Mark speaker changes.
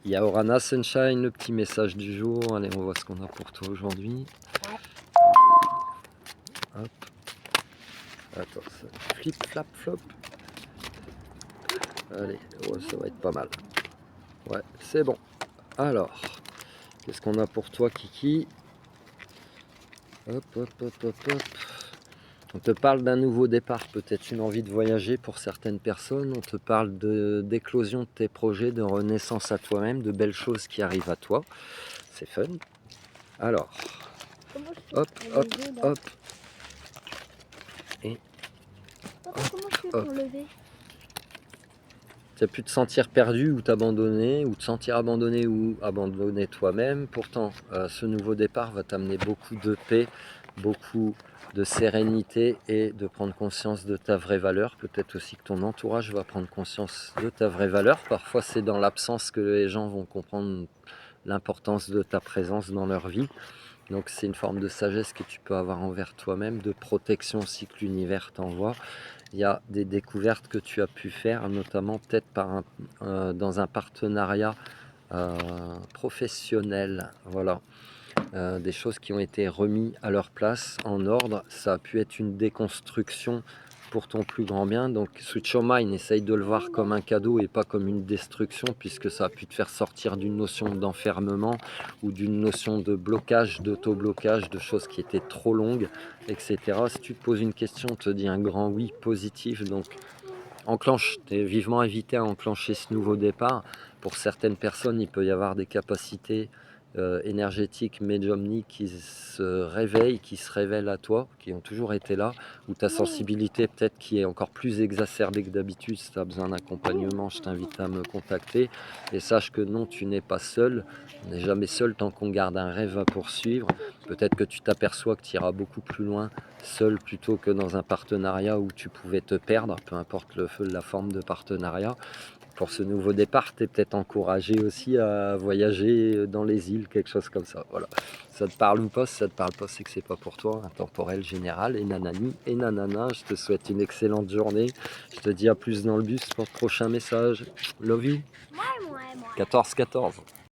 Speaker 1: Il y a Orana Sunshine, le petit message du jour. Allez, on voit ce qu'on a pour toi aujourd'hui. Hop. Attends, ça flip, flap, flop. Allez, ouais, ça va être pas mal. Ouais, c'est bon. Alors, qu'est-ce qu'on a pour toi, Kiki? Hop, hop, hop, hop, hop. On te parle d'un nouveau départ, peut-être une envie de voyager pour certaines personnes. On te parle d'éclosion de tes projets, de renaissance à toi-même, de belles choses qui arrivent à toi. C'est fun. Alors, hop, hop, hop. Et
Speaker 2: Comment je fais
Speaker 1: hop.
Speaker 2: pour lever?
Speaker 1: Tu as pu te sentir perdu ou t'abandonner, ou te sentir abandonné ou abandonner toi-même. Pourtant, ce nouveau départ va t'amener beaucoup de paix, beaucoup de sérénité et de prendre conscience de ta vraie valeur. Peut-être aussi que ton entourage va prendre conscience de ta vraie valeur. Parfois, c'est dans l'absence que les gens vont comprendre l'importance de ta présence dans leur vie. Donc c'est une forme de sagesse que tu peux avoir envers toi-même, de protection aussi que l'univers t'envoie. Il y a des découvertes que tu as pu faire, notamment peut-être dans un partenariat professionnel. Voilà. Des choses qui ont été remises à leur place, en ordre. Ça a pu être une déconstruction pour ton plus grand bien. Donc switch your mind, essaye de le voir comme un cadeau et pas comme une destruction, puisque ça a pu te faire sortir d'une notion d'enfermement ou d'une notion de blocage, d'auto-blocage, de choses qui étaient trop longues, etc. Si tu te poses une question, on te dit un grand oui positif. Donc enclenche, tu es vivement invité à enclencher ce nouveau départ. Pour certaines personnes, il peut y avoir des capacités énergétiques, médiumniques qui se réveillent, qui se révèlent à toi, qui ont toujours été là, ou ta sensibilité peut-être qui est encore plus exacerbée que d'habitude. Si tu as besoin d'accompagnement, je t'invite à me contacter. Et sache que non, tu n'es pas seul. On n'est jamais seul tant qu'on garde un rêve à poursuivre. Peut-être que tu t'aperçois que tu iras beaucoup plus loin seul plutôt que dans un partenariat où tu pouvais te perdre, peu importe la forme de partenariat. Pour ce nouveau départ, tu es peut-être encouragé aussi à voyager dans les îles, quelque chose comme ça. Voilà. Ça te parle ou pas? Si ça te parle pas, c'est que c'est pas pour toi. Intemporel général et nanani et nanana. Je te souhaite une excellente journée. Je te dis à plus dans le bus pour le prochain message. Love you. 14-14.